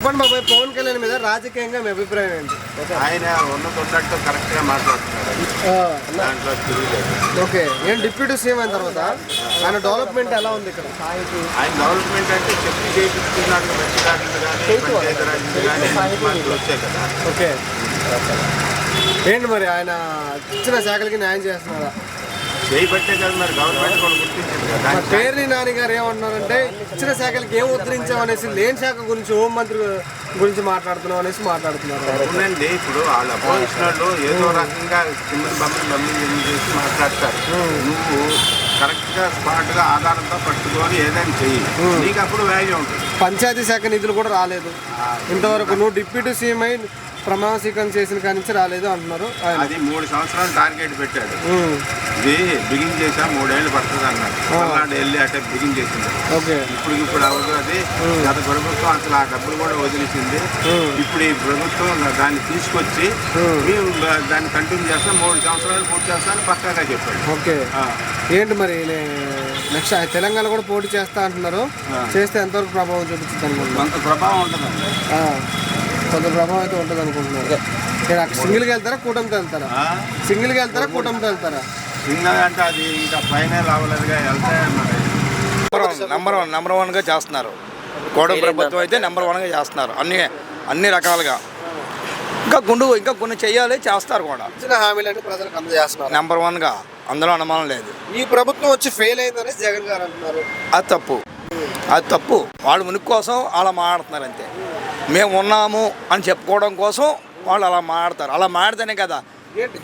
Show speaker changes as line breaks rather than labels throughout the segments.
చెప్పండి బాబాయ్, పవన్ కళ్యాణ్ మీద రాజకీయంగా మీ అభిప్రాయం ఏంటి?
ఆయన ఉన్నట్టు కరెక్ట్ గా మాట్లాడుతున్నారు.
ఓకే, ఏం డిప్యూటీ సీఎం అయిన తర్వాత ఆయన డెవలప్మెంట్ ఎలా ఉంది ఇక్కడ?
ఆయన డెవలప్మెంట్ అంటే చెప్పి చేయించుకున్నాడు, వచ్చాయి కదా.
ఓకే, ఏంటి మరి ఆయన ఇచ్చిన శాఖలకి న్యాయం చేస్తున్నారా?
చేయబట్టే కదా మరి గవర్నమెంట్ కూడా గుర్తించింది కదా.
పేర్ని నాని గారు ఏమంటున్నారంటే ఇచ్చిన శాఖలకి ఏం ఉద్ధరించామనేసి, లేని శాఖ గురించి హోంమంత్రి గురించి మాట్లాడుతున్నాం అనేసి మాట్లాడుతున్నారు.
అవునండి, ఇప్పుడు వాళ్ళ అపోజిషన్ వాళ్ళు ఏదో రకంగా బమ్మి చేసి మాట్లాడతారు. నువ్వు కరెక్ట్ గా స్పాట్ గా ఆధారంతో పట్టుకొని ఏదైనా చెయ్యి, నీకు అప్పుడు వాల్యూ ఉంటుంది.
పంచాయతీ శాఖ నిధులు కూడా రాలేదు ఇంతవరకు. నువ్వు డిప్యూటీ సీఎం అయి ప్రమాణ స్వీకారం చేసిన కాడి నుంచి రాలేదు అంటున్నారు.
అది 3 సంవత్సరాలు టార్గెట్ పెట్టాడు. ఇది బిగిన్ చేసా 3 ఏళ్ళు పడుతుంది అన్నారు. మళ్ళీ వెళ్ళి అంటే బిగిన్ చేసింది. ఇప్పుడు అవ్వదు. అది గత ప్రభుత్వం అసలు ఆ డబ్బులు కూడా వదిలేసింది. ఇప్పుడు ఈ ప్రభుత్వం దాన్ని తీసుకొచ్చి మేము దాన్ని కంటిన్యూ చేస్తాం, 3 సంవత్సరాలు పూర్తి చేస్తామని పక్కాగా చెప్పాడు.
ఓకే, ఏంటి మరి నెక్స్ట్ తెలంగాణ కూడా పోటీ చేస్తా అంటున్నారు. చేస్తే ఎంతవరకు ప్రభావం చూపించింది అనుకుంటున్నారు?
కొంత ప్రభావం ఉంటుందండి.
కొంత ప్రభావం అయితే ఉంటుంది అనుకుంటున్నారు. సింగిల్గా వెళ్తారా, కూటమితో వెళ్తారా? సింగిల్గా వెళ్తారా, కూటమితో వెళ్తారా?
సింగిల్ అంటే అది ఇంకా ఫైనల్ అవ్వలేదుగా, వెళ్తాయన్నారు.
నెంబర్ వన్గా చేస్తున్నారు. కూటమి ప్రభుత్వం అయితే నెంబర్ వన్గా చేస్తున్నారు అన్ని రకాలుగా. ఇంకా కొన్ని చెయ్యాలి, చేస్తారు కూడా.
ఇచ్చిన హామీలన్నీ ప్రజలకు అందజేస్తున్నారు
నెంబర్ వన్గా, అందులో అనుమానం లేదు.
ఈ ప్రభుత్వం వచ్చి ఫెయిల్ అయిందని జగన్ గారు అంటున్నారు.
అది తప్పు. వాళ్ళు మునికి కోసం అలా మాట్లాడుతున్నారు అంతే. మేము ఉన్నాము అని చెప్పుకోవడం కోసం వాళ్ళు అలా మాట్లాడతారు. అలా మాట్లాడితేనే కదా.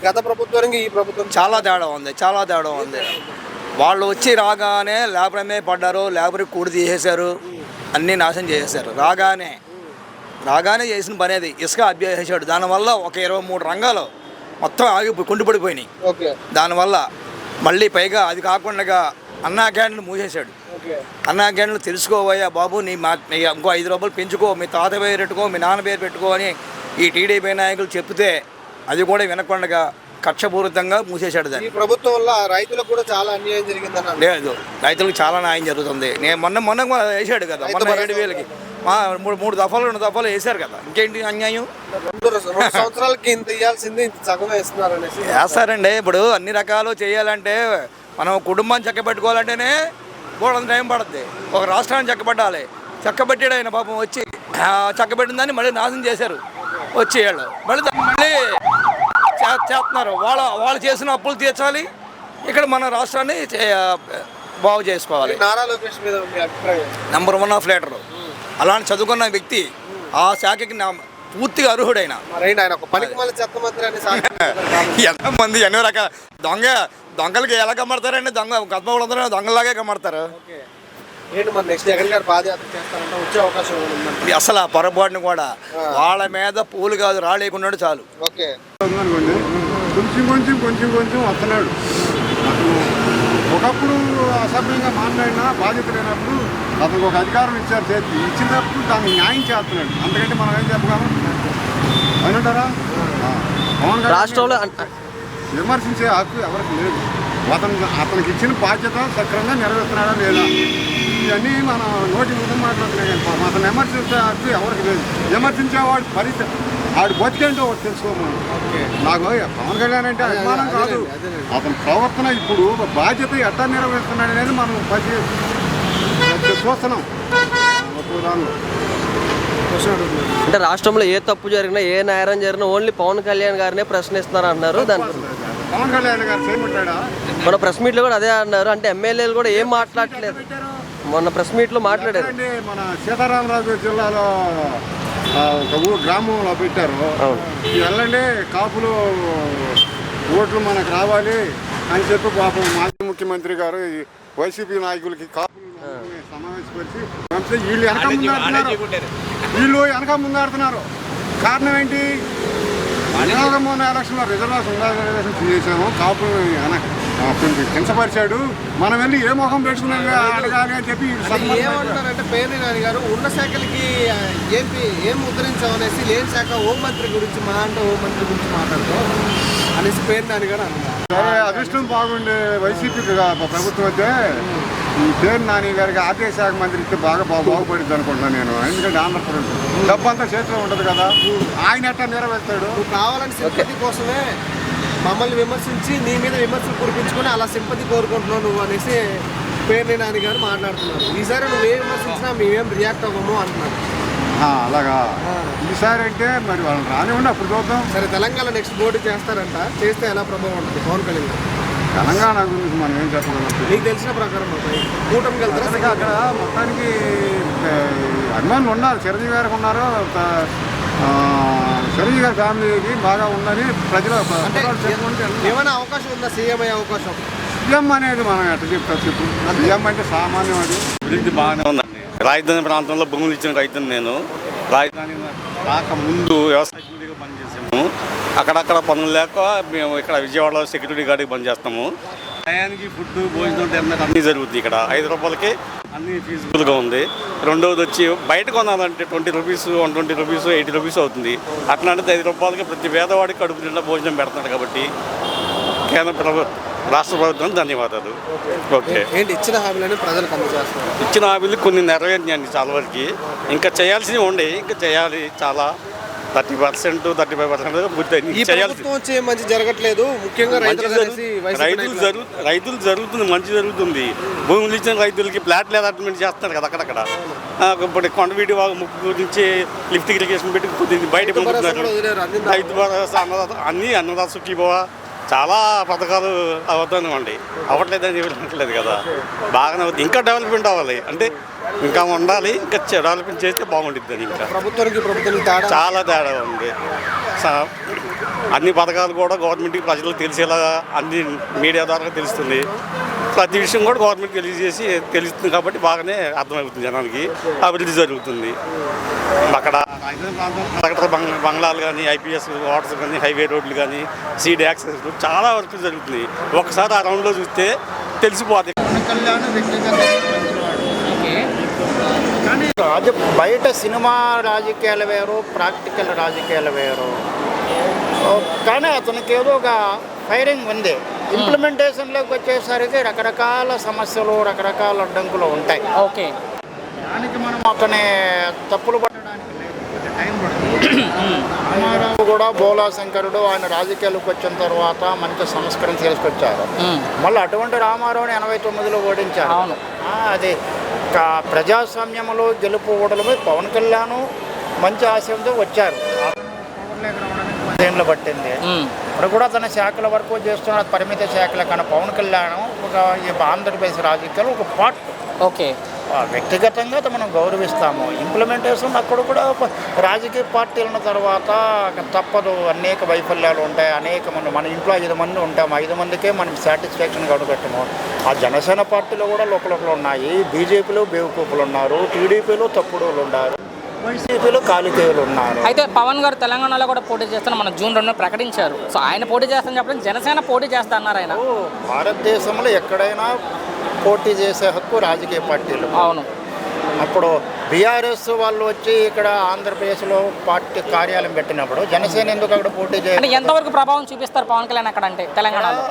గత ప్రభుత్వానికి ఈ ప్రభుత్వం
చాలా తేడా ఉంది. వాళ్ళు వచ్చి రాగానే లేబర్ మీద పడ్డారు, లేబర్కి కూడి తీసేశారు, అన్నీ నాశనం చేసేసారు. రాగానే చేసిన పని అది. ఇసుక అభ్యసించాడు. దానివల్ల ఒక 23 రంగాలు మొత్తం కుండిపడిపోయినాయి. దానివల్ల మళ్ళీ పైగా అది కాకుండా అన్నా క్యాంటీన్లు మూసేశాడు. అన్నా క్యాంటీన్లు తెలుసుకోవయ్యా బాబు, ఇంకో 5 రూపాయలు పెంచుకో, మీ తాత పేరు పెట్టుకో, మీ నాన్న పేరు పెట్టుకో అని ఈ టీడీపీ నాయకులు చెప్తే అది కూడా వినకుండా కక్షపూరితంగా మూసేశాడు. దాన్ని
ప్రభుత్వం వల్ల రైతులకు కూడా చాలా అన్యాయం జరిగిందన్న.
లేదు, రైతులకు చాలా న్యాయం జరుగుతుంది. నేను మొన్న వేసాడు కదా, మొన్న 7,000కి 3 దఫాలు 2 దఫాలు వేశారు కదా. ఇంకేంటి అన్యాయం?
2 సంవత్సరాలకి ఇంత ఇవ్వాల్సింది ఇంత సగమే ఇస్తున్నారు అనేసి
వేస్తారండి. ఇప్పుడు అన్ని రకాలు చేయాలంటే మనం కుటుంబాన్ని చక్కబెట్టుకోవాలంటేనే కూడా టైం పడుతుంది. ఒక రాష్ట్రాన్ని చక్కబెట్టాలి. చక్కబెట్టాడు ఆయన పాపం వచ్చి చక్కబెట్టిందని మళ్ళీ నాశనం చేశారు. వచ్చేవాళ్ళు మళ్ళీ చేస్తున్నారు. వాళ్ళు చేసిన అప్పులు తీర్చాలి, ఇక్కడ మన రాష్ట్రాన్ని బాగు చేసుకోవాలి.
నారా లోకేష్ మీద
నెంబర్ 1 ఆఫ్ లీడరు. అలాంటి చదువుకున్న వ్యక్తి ఆ శాఖకి పూర్తిగా అర్హుడైన. ఎంతమంది ఎన్నో రకాల దొంగలకి ఎలా కమ్మడతారండి? గతంలో దొంగలాగే కమ్మడతారు. అసలు ఆ పొరపాటును కూడా వాళ్ళ మీద పూలు కాదు రాలేకున్నాడు చాలు.
కొంచెం వస్తున్నాడు. అతను ఒకప్పుడు అసభ్యంగా మాట్లాడినా బాధ్యత లేనప్పుడు అతనికి ఒక అధికారం ఇచ్చారు, చేతి ఇచ్చినప్పుడు దాన్ని న్యాయం చేస్తున్నాడు. అంతకంటే మనం ఏం చెప్పగలం అంటారా?
రాష్ట్రంలో
విమర్శించే హక్కు ఎవరికి లేదు. అతనికి ఇచ్చిన బాధ్యత సక్రమంగా నెరవేరుతున్నాడా లేదా, ఇవన్నీ మన నోటి ముందు మాట్లాడుతున్నాయి. కానీ అతను విమర్శించే హక్కు ఎవరికి లేదు. విమర్శించేవాడు పరిస్థితి ఆడు బతికేంటో తెలుసుకోమని. నాకు పవన్ కళ్యాణ్ అంటే అభిమానం కాదు, అతని ప్రవర్తన ఇప్పుడు బాధ్యత ఎట్లా నెరవేరుస్తున్నాడు అనేది మనం చూస్తున్నాం.
అంటే రాష్ట్రంలో ఏ తప్పు జరిగినా, ఏ నేరం జరిగినా ఓన్లీ పవన్ కళ్యాణ్ గారినే ప్రశ్నిస్తున్నారు అన్నారు. దాని
పవన్ కళ్యాణ్ గారు చేయమంటాడా?
మన ప్రెస్ మీట్లో కూడా అదే అన్నారు. అంటే ఎమ్మెల్యేలు కూడా ఏం మాట్లాడలేదు. మొన్న ప్రెస్ మీట్లో మాట్లాడారు.
మన సీతారామరాజు జిల్లాలో ఒక గ్రామంలో పెట్టారు, వెళ్ళండి కాపులు ఓట్లు మనకు రావాలి అని చెప్పి పాపం మాజీ ముఖ్యమంత్రి గారు వైసీపీ నాయకులకి కాపులు సమావేశపరిచి వీళ్ళు వెనక ముందాడుతున్నారు. కారణం ఏంటి? మొన్న ఎలక్షన్లో రిజర్వేషన్ చేసాము, కాపులు కొంచెం కించపరిచాడు, మనం వెళ్ళి ఏ మొహం పెట్టుకున్నాం అడగాలి అని చెప్పి
ఏమంటున్నారంటే పేర్ని నాని గారు ఉన్న శాఖలకి ఏం ఉద్ధరించామనేసి, లేని శాఖ హోంమంత్రి గురించి హోంమంత్రి గురించి మాట్లాడుతాం అనేసి పేర్ని నాని గారు అన్నారు.
సరే, అదృష్టం బాగుండే వైసీపీ ప్రభుత్వం అయితే ఈ పేరు నాని గారికి ఆర్థిక శాఖ మంత్రి ఇస్తే బాగుపడుద్ది అనుకుంటున్నాను నేను. ఎందుకంటే ఆంధ్రప్రదేశ్ డబ్బు అంతా చేతిలో ఉంటుంది కదా, ఆయన ఎట్లా నెరవేర్తాడు?
నువ్వు కావాలని సింపతి కోసమే మమ్మల్ని విమర్శించి నీ మీద విమర్శలు కురిపించుకొని అలా సింపతి కోరుకుంటున్నావు నువ్వు అనేసి పేర్ని నాని గారు మాట్లాడుతున్నారు. ఈసారి నువ్వు ఏ విమర్శించినా మేమేం రియాక్ట్ అవ్వము అంటున్నారు.
అలాగా ఈసారి అంటే మరి వాళ్ళని రానివ్వండి, అప్పుడు చూద్దాం.
సరే, తెలంగాణ నెక్స్ట్ పోటీ చేస్తారంట, చేస్తే ఎలా ప్రభావం ఉంటుంది పవన్ కళ్యాణ్ గారు?
తెలంగాణ గురించి మనం ఏం చెప్పగలం?
నీకు తెలిసిన ప్రకారం కూటమికి వెళ్తారా?
అక్కడ మొత్తానికి అభిమానులు ఉన్నారు, చిరంజీవి గారికి ఉన్నారు, చిరంజీవి గారి ఫ్యామిలీకి బాగా ఉందని ప్రజలు
అంటే ఏమైనా అవకాశం ఉందా సీఎం అయ్యే అవకాశం?
సీఎం అనేది మనం ఎట్లా చెప్తారు చెప్పు? సీఎం అంటే సామాన్యం. అది
అభివృద్ధి బాగానే ఉందండి. రాజధాని ప్రాంతంలో భూములు ఇచ్చిన రైతుని నేను. రాజధాని రాకముందు వ్యవసాయ కూలీగా పనిచేసాము. అక్కడక్కడ పనులు లేక మేము ఇక్కడ విజయవాడలో సెక్యూరిటీ గార్డ్కి పనిచేస్తాము. టయానికి ఫుడ్, భోజనం, తినడానికి అన్నీ జరుగుతుంది. ఇక్కడ 5 రూపాయలకి అన్నీ ఫీజిబుల్గా ఉంది. రెండవది వచ్చి బయట కొనాలంటే 20 రూపీస్, 120 రూపీస్, 80 రూపీస్ అవుతుంది. అట్లాంటిది 5 రూపాయలకి ప్రతి పేదవాడికి కడుపు నిండా భోజనం పెడుతున్నాడు. కాబట్టి కేంద్ర రాష్ట్ర ప్రభుత్వం ధన్యవాదాలు. ఓకే,
ఏంటి ఇచ్చిన హామీలను ప్రజలకు అందజేస్తున్నారు?
ఇచ్చిన హామీలు కొన్ని నెరవేర్చాయండి చాలా వరకు. ఇంకా చేయాల్సినవి ఉండే, ఇంకా చేయాలి. చాలా 30%, 35% పూర్తయింది.
ఈ ప్రభుత్వం వచ్చి మంచి జరగట్లేదు, ముఖ్యంగా
రైతులు జరుగుతుంది, మంచి జరుగుతుంది. భూములు ఇచ్చిన రైతులకి ప్లాట్లు అలాట్మెంట్ చేస్తున్నారు కదా అక్కడక్కడ. ఇప్పుడు కొండవీటి ముక్కు గురించి లిఫ్ట్ ఇరిగేషన్ పెట్టి కొద్దిగా బయట పంపుతున్నారు. రైతు భరోసా, అన్నీ అన్నదాత సుఖీభవ, చాలా పథకాలు అవుతానండి. అవ్వట్లేదని చెప్పట్లేదు కదా, బాగానే అవుతుంది. ఇంకా డెవలప్మెంట్ అవ్వాలి అంటే ఇంకా ఉండాలి, ఇంకా డెవలప్మెంట్ చేస్తే బాగుంటుంది. అని ఇంకా
ప్రభుత్వానికి
చాలా తేడా ఉంది. అన్ని పథకాలు కూడా గవర్నమెంట్కి ప్రజలకు తెలిసేలా అన్ని మీడియా ద్వారా తెలుస్తుంది. ప్రతి విషయం కూడా గవర్నమెంట్ తెలియజేసి తెలుస్తుంది. కాబట్టి బాగానే అర్థమవుతుంది జనానికి, అభివృద్ధి జరుగుతుంది. అక్కడ రాజధాని ప్రాంతం కలెక్టర్ బంగ్లాలు కానీ, ఐపీఎస్ వాటర్స్ కానీ, హైవే రోడ్లు కానీ, సీడ్ యాక్సెస్ చాలా వరకు జరుగుతుంది. ఒకసారి ఆ రౌండ్లో చూస్తే తెలిసిపోతుంది.
బయట సినిమా రాజకీయాలు వేరు, ప్రాక్టికల్ రాజకీయాలు వేరు. కానీ అతనికి ఏదో ఒక ఫైరింగ్ ఉంది. ఇంప్లిమెంటేషన్లోకి వచ్చేసరికి రకరకాల సమస్యలు, రకరకాల అడ్డంకులు ఉంటాయి.
ఓకే,
దానికి మనం అతని తప్పులు పట్టడానికి టైం పడుతుంది. రామారావు కూడా బోలా శంకరుడు ఆయన రాజకీయాలకు వచ్చిన తర్వాత మంచి సంస్కరణ తీసుకొచ్చారు. మళ్ళీ అటువంటి రామారావుని 89లో ఓడించారు. అది ప్రజాస్వామ్యంలో గెలుపు ఓడలపై పవన్ కళ్యాణ్ మంచి ఆశయంతో వచ్చారు. ఏళ్ళు పట్టింది. ఇప్పుడు కూడా తన శాఖల వరకు చేస్తున్న పరిమిత శాఖల కన్నా పవన్ కళ్యాణ్ ఒక ఈ ఆంధ్రప్రదేశ్ రాజకీయాలు ఒక పార్ట్.
ఓకే,
వ్యక్తిగతంగా మనం గౌరవిస్తాము. ఇంప్లిమెంటేషన్ అక్కడ కూడా రాజకీయ పార్టీలు ఉన్న తర్వాత తప్పదు, అనేక వైఫల్యాలు ఉంటాయి. అనేక మంది మన ఇంట్లో 5 మంది ఉంటాము, 5 మందికే మనం సాటిస్ఫాక్షన్ గడగట్టము. ఆ జనసేన పార్టీలో కూడా లోకలు ఉన్నాయి, బీజేపీలో బేవకూపులు ఉన్నారు, టీడీపీలో తప్పుడులు ఉన్నారు, వైసీపీలో కాలికేయులు ఉన్నారు.
అయితే పవన్ గారు తెలంగాణలో కూడా పోటీ చేస్తాను మన జూన్ 2 ప్రకటించారు. సో ఆయన పోటీ చేస్తానని చెప్పడం జనసేన పోటీ చేస్తా అన్నారు ఆయన.
భారతదేశంలో ఎక్కడైనా పోటీ చేసే హక్కు రాజకీయ పార్టీలు.
అవును,
అప్పుడు బీఆర్ఎస్ వాళ్ళు వచ్చి ఇక్కడ ఆంధ్రప్రదేశ్లో పార్టీ కార్యాలయం పెట్టినప్పుడు జనసేన ఎందుకు అక్కడ పోటీ చేయాలి?
ఎంతవరకు ప్రభావం చూపిస్తారు పవన్ కళ్యాణ్ అక్కడ అంటే తెలంగాణలో?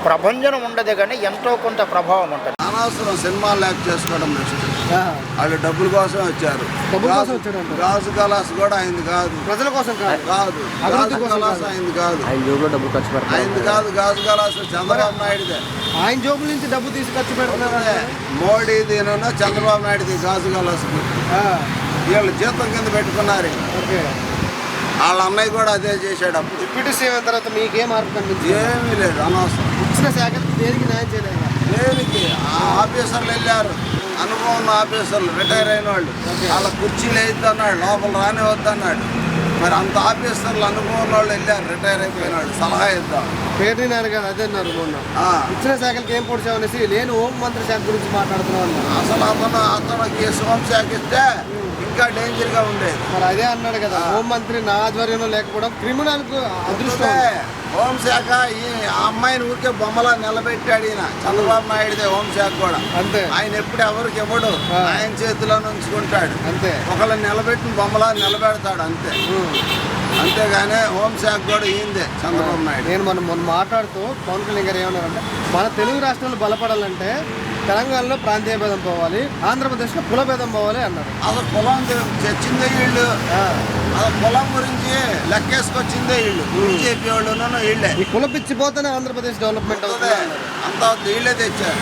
ప్రభంజనం ఉండదు కానీ ఎంతో కొంత ప్రభావం ఉంటుంది.
అనవసరం సినిమాలు యాక్ట్ చేసుకోవడం నెక్స్ట్. వాళ్ళు డబ్బుల కోసం వచ్చారు. గాజు కలాస్ కూడా అయింది కాదు,
ప్రజల కోసం కాదు,
గాజు కలాస్ అయింది కాదు, అయింది కాదు. గాజు కలాస్ చంద్రబాబు నాయుడుదే.
ఆయన జోబుల నుంచి డబ్బు తీసి ఖర్చు పెడుతున్నారు.
మోడీది చంద్రబాబు నాయుడుది గాజు కలాస్కి వీళ్ళు జీతం కింద పెట్టుకున్నారు. వాళ్ళ అన్నయ్య కూడా అదే చేశాడు. అప్పుడు
డిప్యూటీ సీఎం తర్వాత మీకేం మార్పు కనిపించింది?
ఏమీ లేదు, అనవసరం.
ఇచ్చిన శాఖలకు దేనికి న్యాయం చేయలేదు.
దేనికి? ఆ ఆఫీసర్లు వెళ్ళారు, అనుభవం ఉన్న ఆఫీసర్లు, రిటైర్ అయిన వాళ్ళు. వాళ్ళ కుర్చీలు వేయద్దు అన్నాడు, లోపల రానివద్దు అన్నాడు. మరి అంత ఆఫీసర్లు అనుభవం వాళ్ళు వెళ్ళారు, రిటైర్ అయిపోయిన వాళ్ళు, సలహా ఇద్దాం.
పేర్ని నాన్న గారు అదే అన్నారు మొన్న. ఇచ్చిన శాఖలకు ఏం పొడిచామనేసి నేను హోంమంత్రి శాఖ గురించి మాట్లాడుతున్నాను.
అసలు అతనికి హోంశాఖ ఇస్తే ఇంకా డేంజర్గా ఉండేది.
మరి అదే అన్నాడు కదా, హోంమంత్రి నా ఆధ్వర్యంలో లేకపోవడం క్రిమినల్ అదృష్టం.
హోంశాఖ ఆ అమ్మాయిని ఊరికే బొమ్మలా నిలబెట్టాడు ఈయన. చంద్రబాబు నాయుడుదే హోంశాఖ కూడా
అంతే.
ఆయన ఎప్పుడు ఎవరికి ఇవ్వడు, ఆయన చేతిలో ఉంచుకుంటాడు
అంతే.
ఒకళ్ళని నిలబెట్టిన బొమ్మలా నిలబెడతాడు అంతే. అంతేగానే హోంశాఖ కూడా ఈందే చంద్రబాబు నాయుడు.
నేను మొన్న మాట్లాడుతూ పవన్ కళ్యాణ్ గారు ఏమన్నారంటే మన తెలుగు రాష్ట్రాలు బలపడాలంటే తెలంగాణలో ప్రాంతీయ భేదం పోవాలి, ఆంధ్రప్రదేశ్లో కుల భేదం పోవాలి అన్నారు.
అసలు కులం తెచ్చిందే వీళ్ళు, అసలు కులం గురించి లెక్కేసుకొచ్చిందే వీళ్ళు, బీజేపీ వాళ్ళు వీళ్ళే.
ఈ కుల పిచ్చి పోతేనే ఆంధ్రప్రదేశ్ డెవలప్మెంట్ అవుతుంది.
అంతా వీళ్ళే తెచ్చారు.